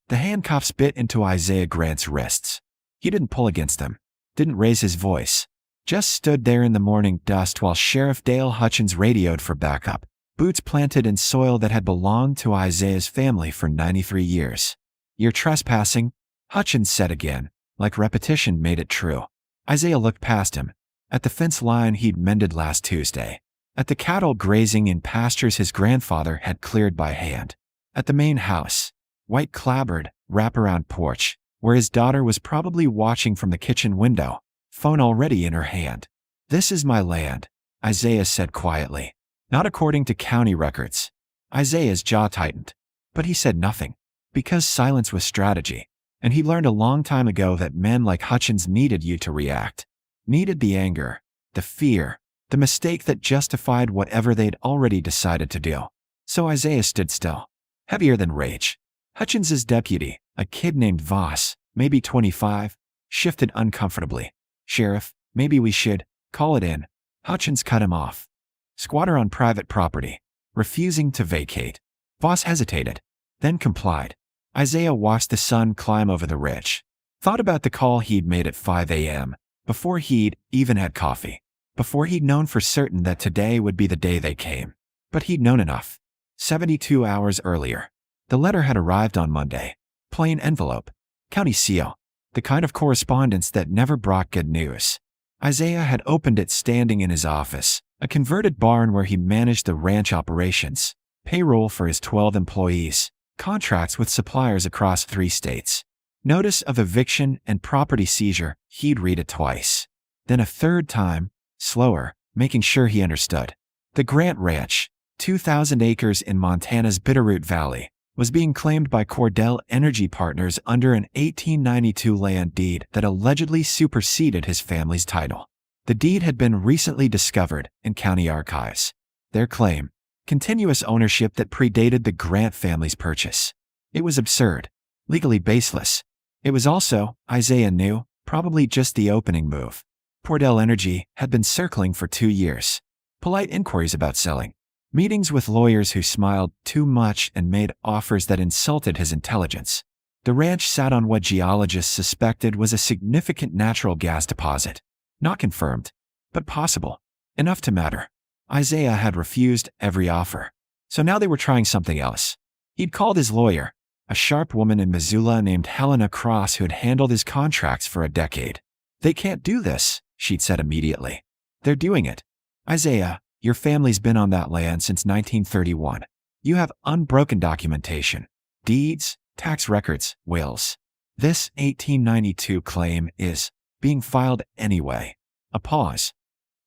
The handcuffs bit into Isaiah Grant's wrists. He didn't pull against them, didn't raise his voice, just stood there in the morning dust while Sheriff Dale Hutchins radioed for backup, boots planted in soil that had belonged to Isaiah's family for 93 years. "You're trespassing," Hutchins said again, like repetition made it true. Isaiah looked past him, at the fence line he'd mended last Tuesday, at the cattle grazing in pastures his grandfather had cleared by hand, at the main house, white clapboard, wraparound porch, where his daughter was probably watching from the kitchen window, phone already in her hand. "This is my land," Isaiah said quietly. "Not according to county records." Isaiah's jaw tightened, but he said nothing, because silence was strategy, and he learned a long time ago that men like Hutchins needed you to react. Needed the anger, the fear, the mistake that justified whatever they'd already decided to do. So Isaiah stood still, heavier than rage. Hutchins's deputy, a kid named Voss, maybe 25, shifted uncomfortably. "Sheriff, maybe we should call it in." Hutchins cut him off. "Squatter on private property, refusing to vacate." Voss hesitated, then complied. Isaiah watched the sun climb over the ridge, thought about the call he'd made at 5 a.m., before he'd even had coffee, before he'd known for certain that today would be the day they came. But he'd known enough. 72 hours earlier, the letter had arrived on Monday. Plain envelope, county seal, the kind of correspondence that never brought good news. Isaiah had opened it standing in his office, a converted barn where he managed the ranch operations, payroll for his 12 employees, contracts with suppliers across 3 states. Notice of eviction and property seizure. He'd read it twice. Then a third time, slower, making sure he understood. The Grant Ranch, 2,000 acres in Montana's Bitterroot Valley, was being claimed by Cordell Energy Partners under an 1892 land deed that allegedly superseded his family's title. The deed had been recently discovered in county archives. Their claim, continuous ownership that predated the Grant family's purchase. It was absurd, legally baseless. It was also, Isaiah knew, probably just the opening move. Cordell Energy had been circling for 2 years. Polite inquiries about selling. Meetings with lawyers who smiled too much and made offers that insulted his intelligence. The ranch sat on what geologists suspected was a significant natural gas deposit. Not confirmed, but possible. Enough to matter. Isaiah had refused every offer. So now they were trying something else. He'd called his lawyer, a sharp woman in Missoula named Helena Cross who had handled his contracts for a decade. "They can't do this," she'd said immediately. "They're doing it. Isaiah, your family's been on that land since 1931. You have unbroken documentation, deeds, tax records, wills. This 1892 claim is being filed anyway." A pause.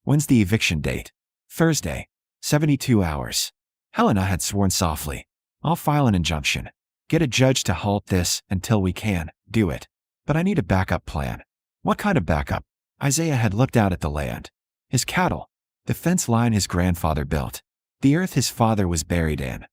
"When's the eviction date?" "Thursday, 72 hours. Helena had sworn softly. "I'll file an injunction. Get a judge to halt this until we can do it. But I need a backup plan." What kind of backup? Isaiah had looked out at the land. His cattle. The fence line his grandfather built. The earth his father was buried in.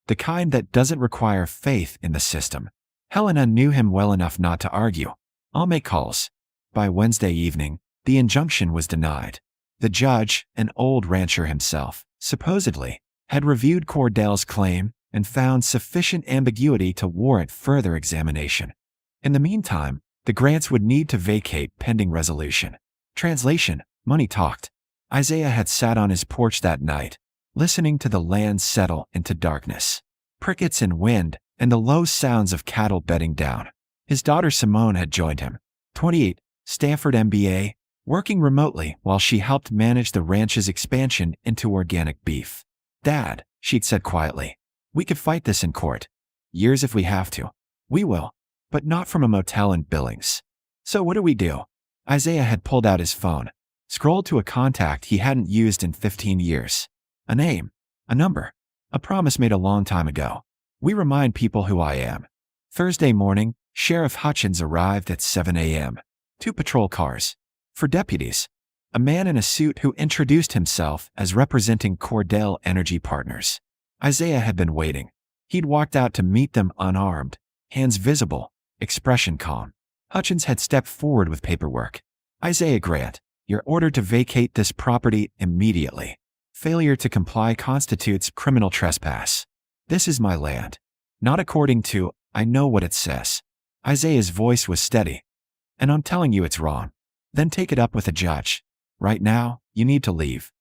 The kind that doesn't require faith in the system. Helena knew him well enough not to argue. "I'll make calls." By Wednesday evening, the injunction was denied. The judge, an old rancher himself, supposedly, had reviewed Cordell's claim and found sufficient ambiguity to warrant further examination. In the meantime, the Grants would need to vacate pending resolution. Translation, money talked. Isaiah had sat on his porch that night, listening to the land settle into darkness. Crickets and wind, and the low sounds of cattle bedding down. His daughter Simone had joined him, 28, Stanford MBA, working remotely while she helped manage the ranch's expansion into organic beef. "Dad," she'd said quietly, "we could fight this in court. Years if we have to. We will, but not from a motel in Billings. So what do we do?" Isaiah had pulled out his phone, scrolled to a contact he hadn't used in 15 years. A name, a number, a promise made a long time ago. "We remind people who I am." Thursday morning, Sheriff Hutchins arrived at 7 a.m. 2 patrol cars. For deputies. A man in a suit who introduced himself as representing Cordell Energy Partners. Isaiah had been waiting. He'd walked out to meet them unarmed, hands visible, expression calm. Hutchins had stepped forward with paperwork. "Isaiah Grant, you're ordered to vacate this property immediately. Failure to comply constitutes criminal trespass. This is my land. Not according to I know what it says. Isaiah's voice was steady. And I'm telling you it's wrong. Then take it up with the judge. Right now, you need to leave.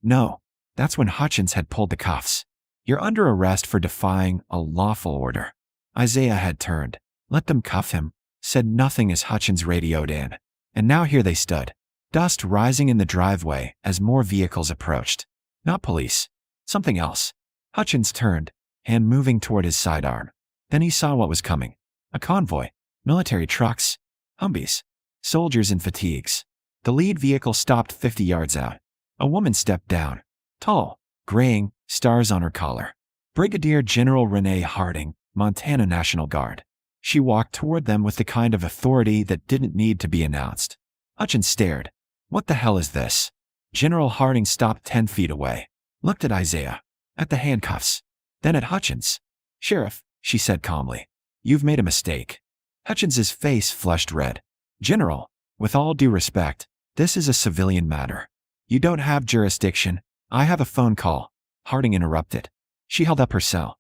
No. That's when Hutchins had pulled the cuffs. You're under arrest for defying a lawful order. Isaiah had turned. Let them cuff him. Said nothing as Hutchins radioed in. And now here they stood. Dust rising in the driveway as more vehicles approached. Not police. Something else. Hutchins turned, hand moving toward his sidearm. Then he saw what was coming. A convoy. Military trucks. Humvees. Soldiers in fatigues. The lead vehicle stopped 50 yards out. A woman stepped down. Tall, graying, stars on her collar. Brigadier General Renee Harding, Montana National Guard. She walked toward them with the kind of authority that didn't need to be announced. Hutchins stared. What the hell is this? General Harding stopped 10 feet away. Looked at Isaiah. At the handcuffs. Then at Hutchins. Sheriff, she said calmly. You've made a mistake. Hutchins's face flushed red. General, with all due respect, this is a civilian matter. You don't have jurisdiction. I have a phone call. Harding interrupted. She held up her cell.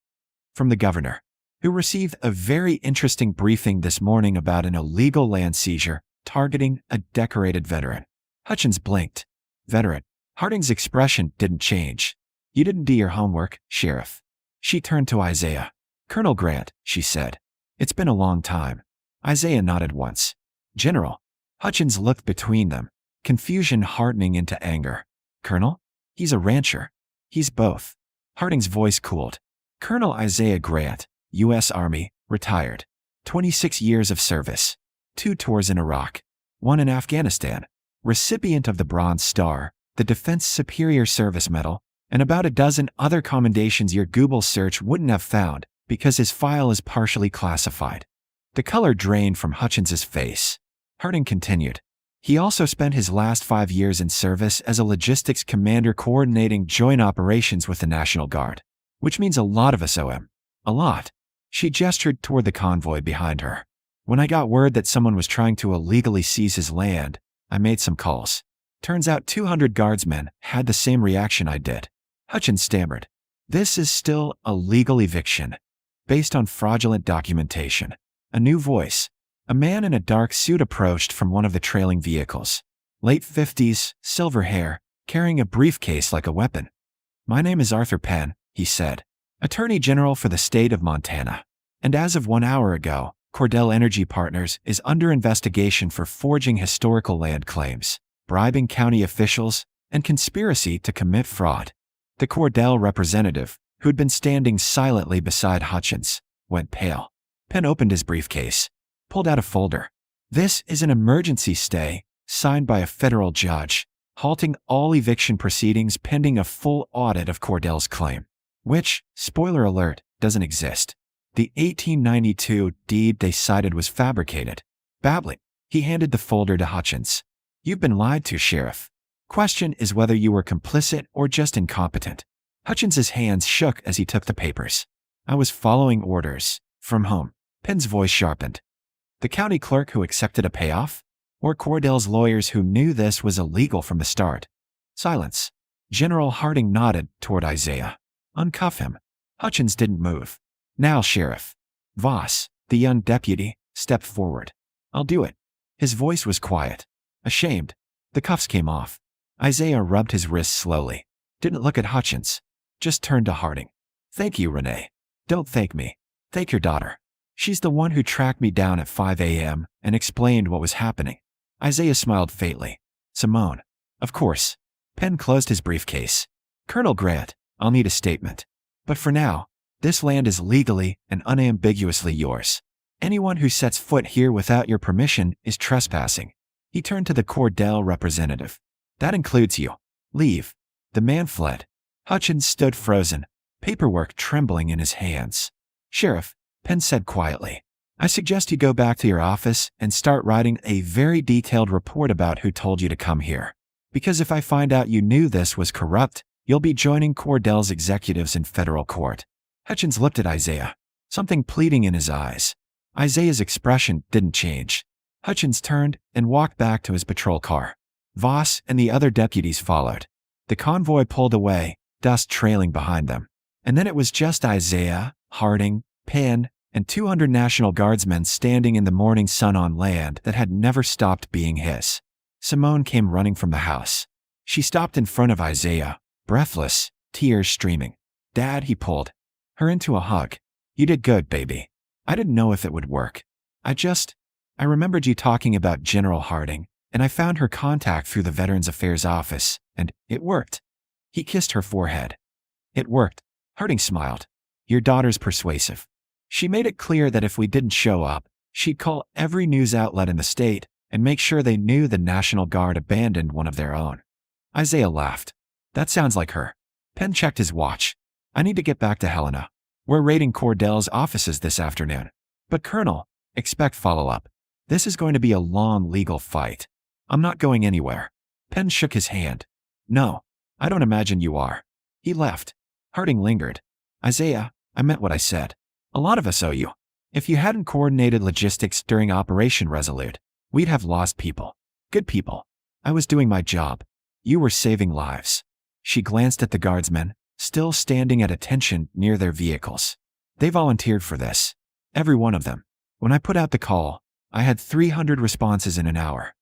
From the governor, who received a very interesting briefing this morning about an illegal land seizure targeting a decorated veteran. Hutchins blinked. Veteran. Harding's expression didn't change. You didn't do your homework, Sheriff. She turned to Isaiah. Colonel Grant, she said. It's been a long time. Isaiah nodded once. General. Hutchins looked between them, confusion hardening into anger. Colonel? He's a rancher. He's both. Harding's voice cooled. Colonel Isaiah Grant, U.S. Army, retired. 26 years of service. 2 tours in Iraq. 1 in Afghanistan. Recipient of the Bronze Star, the Defense Superior Service Medal, and about a dozen other commendations your Google search wouldn't have found because his file is partially classified. The color drained from Hutchins's face. Harding continued. He also spent his last 5 years in service as a logistics commander coordinating joint operations with the National Guard, which means a lot of us owe him. A lot. She gestured toward the convoy behind her. When I got word that someone was trying to illegally seize his land, I made some calls. Turns out 200 guardsmen had the same reaction I did. Hutchins stammered. This is still a legal eviction, based on fraudulent documentation. A new voice. A man in a dark suit approached from one of the trailing vehicles. Late 50s, silver hair, carrying a briefcase like a weapon. My name is Arthur Penn, he said. Attorney General for the state of Montana. And as of 1 hour ago, Cordell Energy Partners is under investigation for forging historical land claims, bribing county officials, and conspiracy to commit fraud. The Cordell representative, who'd been standing silently beside Hutchins, went pale. Penn opened his briefcase, pulled out a folder. This is an emergency stay, signed by a federal judge, halting all eviction proceedings pending a full audit of Cordell's claim, which, spoiler alert, doesn't exist. The 1892 deed they cited was fabricated. Babbling, he handed the folder to Hutchins. You've been lied to, Sheriff. Question is whether you were complicit or just incompetent. Hutchins's hands shook as he took the papers. I was following orders. From home. Penn's voice sharpened. The county clerk who accepted a payoff? Or Cordell's lawyers who knew this was illegal from the start? Silence. General Harding nodded toward Isaiah. Uncuff him. Hutchins didn't move. Now, Sheriff. Voss, the young deputy, stepped forward. I'll do it. His voice was quiet. Ashamed. The cuffs came off. Isaiah rubbed his wrists slowly. Didn't look at Hutchins. Just turned to Harding. Thank you, Renee. Don't thank me. Thank your daughter. She's the one who tracked me down at 5 a.m. and explained what was happening. Isaiah smiled faintly. Simone. Of course. Penn closed his briefcase. Colonel Grant, I'll need a statement. But for now, this land is legally and unambiguously yours. Anyone who sets foot here without your permission is trespassing. He turned to the Cordell representative. That includes you. Leave. The man fled. Hutchins stood frozen, paperwork trembling in his hands. Sheriff, Penn said quietly, I suggest you go back to your office and start writing a very detailed report about who told you to come here. Because if I find out you knew this was corrupt, you'll be joining Cordell's executives in federal court. Hutchins looked at Isaiah, something pleading in his eyes. Isaiah's expression didn't change. Hutchins turned and walked back to his patrol car. Voss and the other deputies followed. The convoy pulled away, dust trailing behind them. And then it was just Isaiah, Harding, Penn, and 200 National Guardsmen standing in the morning sun on land that had never stopped being his. Simone came running from the house. She stopped in front of Isaiah, breathless, tears streaming. "Dad," he pulled her into a hug. "You did good, baby. I didn't know if it would work. I remembered you talking about General Harding, and I found her contact through the Veterans Affairs office, and it worked." He kissed her forehead. "It worked." Harding smiled. "Your daughter's persuasive. She made it clear that if we didn't show up, she'd call every news outlet in the state and make sure they knew the National Guard abandoned one of their own." Isaiah laughed. "That sounds like her." Penn checked his watch. "I need to get back to Helena. We're raiding Cordell's offices this afternoon. But Colonel, expect follow-up. This is going to be a long legal fight. I'm not going anywhere." Penn shook his hand. "No, I don't imagine you are." He left. Harding lingered. "Isaiah, I meant what I said. A lot of us owe you. If you hadn't coordinated logistics during Operation Resolute, we'd have lost people. Good people. I was doing my job. You were saving lives." She glanced at the guardsmen, still standing at attention near their vehicles. "They volunteered for this. Every one of them. When I put out the call, I had 300 responses in an hour."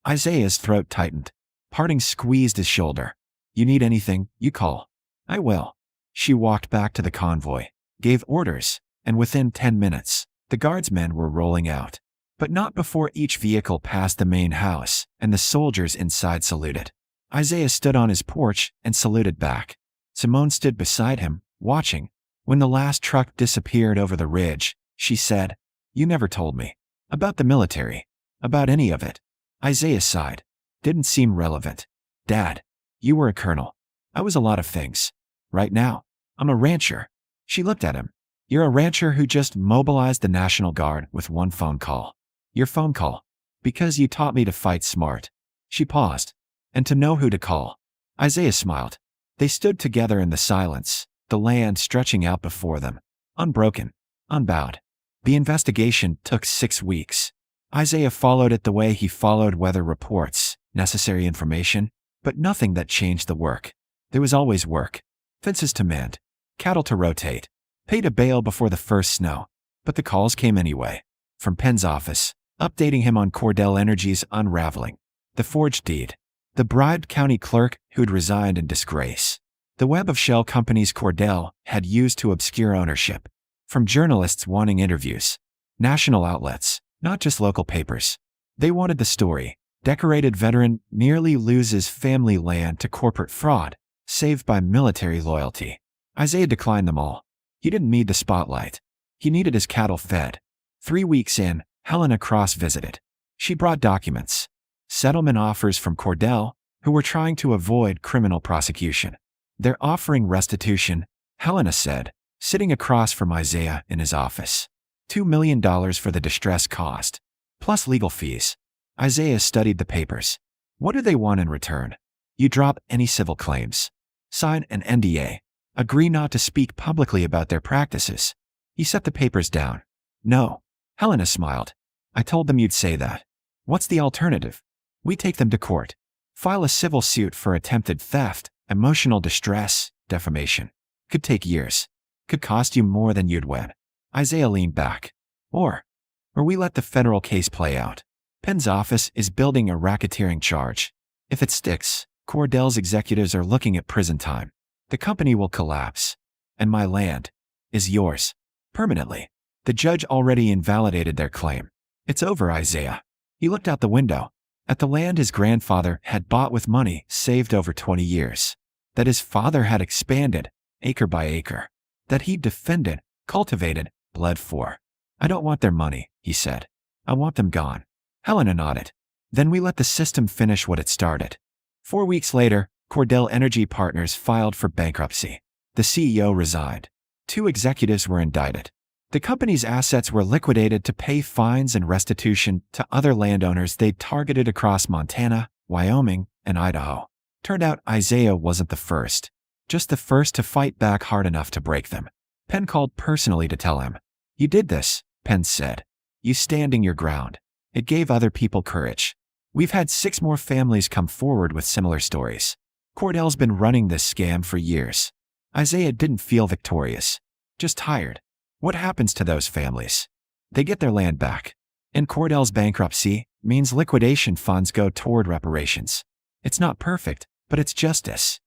Isaiah's throat tightened. Harding squeezed his shoulder. "You need anything, you call." "I will." She walked back to the convoy, gave orders, and within 10 minutes, the guardsmen were rolling out. But not before each vehicle passed the main house, and the soldiers inside saluted. Isaiah stood on his porch and saluted back. Simone stood beside him, watching. When the last truck disappeared over the ridge, she said, "You never told me. About the military. About any of it." Isaiah sighed. "Didn't seem relevant. Dad, you were a colonel. I was a lot of things. Right now, I'm a rancher." She looked at him. "You're a rancher who just mobilized the National Guard with one phone call. Your phone call. Because you taught me to fight smart." She paused. "And to know who to call." Isaiah smiled. They stood together in the silence, the land stretching out before them, unbroken, unbowed. The investigation took 6 weeks. Isaiah followed it the way he followed weather reports, necessary information, but nothing that changed the work. There was always work. Fences to mend, cattle to rotate, pay to bail before the first snow. But the calls came anyway. From Penn's office, updating him on Cordell Energy's unraveling. The forged deed. The bribed county clerk who'd resigned in disgrace. The web of shell companies Cordell had used to obscure ownership. From journalists wanting interviews. National outlets, not just local papers. They wanted the story. Decorated veteran nearly loses family land to corporate fraud, saved by military loyalty. Isaiah declined them all. He didn't need the spotlight. He needed his cattle fed. 3 weeks in, Helena Cross visited. She brought documents. Settlement offers from Cordell, who were trying to avoid criminal prosecution. "They're offering restitution," Helena said, sitting across from Isaiah in his office. $2 million for the distress cost, plus legal fees. Isaiah studied the papers. "What do they want in return?" "You drop any civil claims. Sign an NDA. Agree not to speak publicly about their practices." He set the papers down. "No." Helena smiled. "I told them you'd say that. What's the alternative?" "We take them to court. File a civil suit for attempted theft, emotional distress, defamation. Could take years. Could cost you more than you'd win." Isaiah leaned back. Or we let the federal case play out. Penn's office is building a racketeering charge. If it sticks, Cordell's executives are looking at prison time. The company will collapse. And my land is yours. Permanently. The judge already invalidated their claim. "It's over, Isaiah." He looked out the window. At the land his grandfather had bought with money saved over 20 years. That his father had expanded, acre by acre. That he'd defended, cultivated, bled for. "I don't want their money," he said. "I want them gone." Helena nodded. "Then we let the system finish what it started." 4 weeks later, Cordell Energy Partners filed for bankruptcy. The CEO resigned. 2 executives were indicted. The company's assets were liquidated to pay fines and restitution to other landowners they'd targeted across Montana, Wyoming, and Idaho. Turned out Isaiah wasn't the first. Just the first to fight back hard enough to break them. Penn called personally to tell him. "You did this," Penn said. "You standing your ground." It gave other people courage. "We've had 6 more families come forward with similar stories. Cordell's been running this scam for years." Isaiah didn't feel victorious. Just tired. What happens to those families? They get their land back. And Cordell's bankruptcy means liquidation funds go toward reparations. It's not perfect, but it's justice.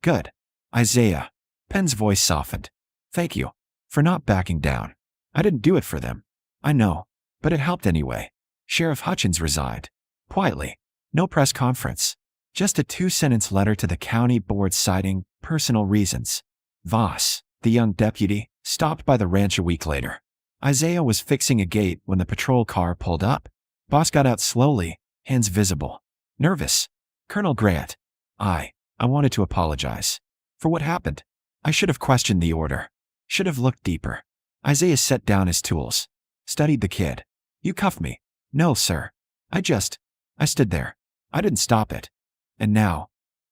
Good. Isaiah. Penn's voice softened. Thank you for not backing down. I didn't do it for them. I know, but it helped anyway. Sheriff Hutchins resigned. Quietly. No press conference. Just a 2-sentence letter to the county board citing personal reasons. Voss, the young deputy, stopped by the ranch a week later. Isaiah was fixing a gate when the patrol car pulled up. Boss got out slowly, hands visible. Nervous. Colonel Grant. I wanted to apologize. For what happened. I should have questioned the order. Should have looked deeper. Isaiah set down his tools. Studied the kid. You cuffed me. No, sir. I stood there. I didn't stop it. And now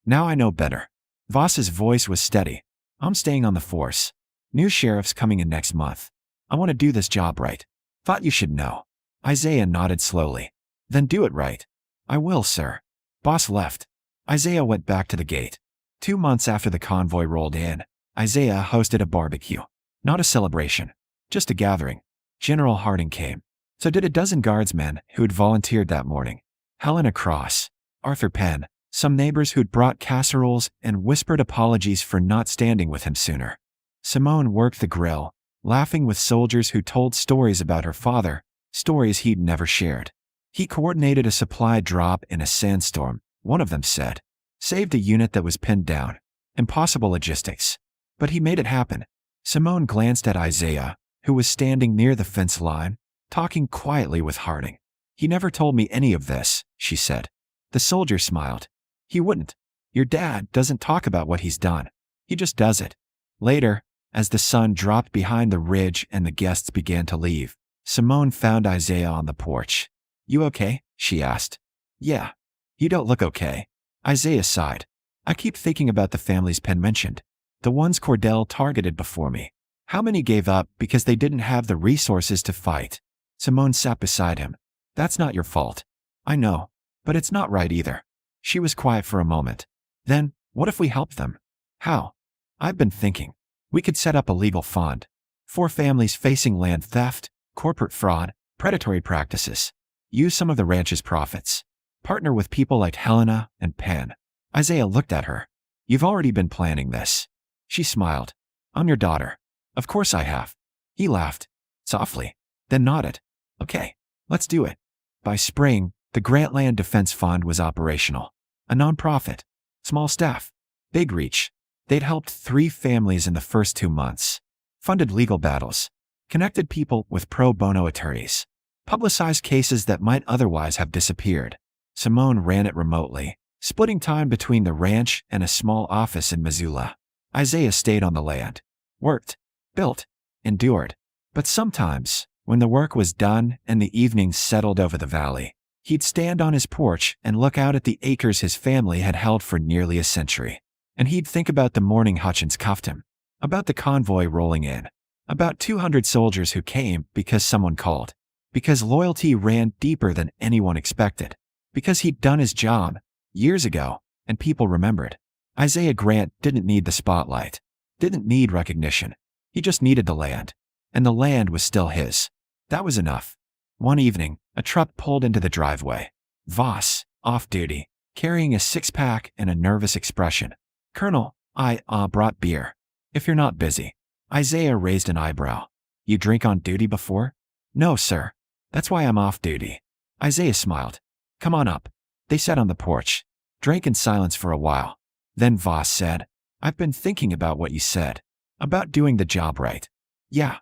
I know better. Voss's voice was steady. I'm staying on the force. New sheriff's coming in next month. I want to do this job right. Thought you should know. Isaiah nodded slowly. Then do it right. I will, sir. Boss left. Isaiah went back to the gate. 2 months after the convoy rolled in, Isaiah hosted a barbecue. Not a celebration. Just a gathering. General Harding came. So did a dozen guardsmen who'd volunteered that morning. Helena Cross, Arthur Penn, some neighbors who'd brought casseroles and whispered apologies for not standing with him sooner. Simone worked the grill, laughing with soldiers who told stories about her father, stories he'd never shared. He coordinated a supply drop in a sandstorm, one of them said. Saved a unit that was pinned down. Impossible logistics. But he made it happen. Simone glanced at Isaiah, who was standing near the fence line, talking quietly with Harding. He never told me any of this, she said. The soldier smiled. He wouldn't. Your dad doesn't talk about what he's done. He just does it. Later, as the sun dropped behind the ridge and the guests began to leave, Simone found Isaiah on the porch. You okay? She asked. Yeah. You don't look okay. Isaiah sighed. I keep thinking about the families Penn mentioned. The ones Cordell targeted before me. How many gave up because they didn't have the resources to fight? Simone sat beside him. That's not your fault. I know. But it's not right either. She was quiet for a moment. Then, what if we help them? How? I've been thinking. We could set up a legal fund. For families facing land theft, corporate fraud, predatory practices. Use some of the ranch's profits. Partner with people like Helena and Penn. Isaiah looked at her. You've already been planning this. She smiled. I'm your daughter. Of course I have. He laughed. Softly. Then nodded. Okay, let's do it. By spring, the Grantland Defense Fund was operational. A nonprofit. Small staff. Big reach. They'd helped 3 families in the first 2 months. Funded legal battles. Connected people with pro bono attorneys. Publicized cases that might otherwise have disappeared. Simone ran it remotely, splitting time between the ranch and a small office in Missoula. Isaiah stayed on the land. Worked. Built. Endured. But sometimes, when the work was done and the evenings settled over the valley, he'd stand on his porch and look out at the acres his family had held for nearly a century. And he'd think about the morning Hutchins cuffed him. About the convoy rolling in. About 200 soldiers who came because someone called. Because loyalty ran deeper than anyone expected. Because he'd done his job, years ago, and people remembered. Isaiah Grant didn't need the spotlight. Didn't need recognition. He just needed the land. And the land was still his. That was enough. One evening, a truck pulled into the driveway. Voss, off duty, carrying a 6-pack and a nervous expression. Colonel, I brought beer. If you're not busy. Isaiah raised an eyebrow. You drink on duty before? No, sir. That's why I'm off duty. Isaiah smiled. Come on up. They sat on the porch. Drank in silence for a while. Then Voss said, I've been thinking about what you said. About doing the job right. Yeah.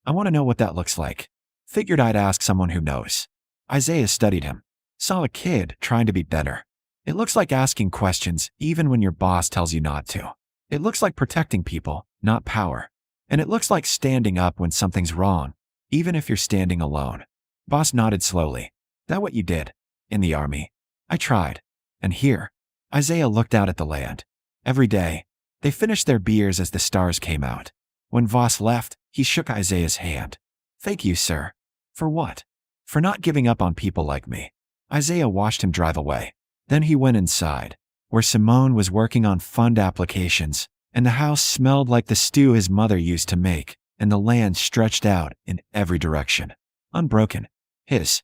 I want to know what that looks like. Figured I'd ask someone who knows. Isaiah studied him. Saw a kid trying to be better. It looks like asking questions even when your boss tells you not to. It looks like protecting people, not power. And it looks like standing up when something's wrong, even if you're standing alone. Boss nodded slowly. That what you did? In the army. I tried. And here. Isaiah looked out at the land. Every day. They finished their beers as the stars came out. When Voss left, he shook Isaiah's hand. Thank you, sir. For what? For not giving up on people like me. Isaiah watched him drive away. Then he went inside, where Simone was working on fund applications, and the house smelled like the stew his mother used to make. and the land stretched out in every direction, unbroken. His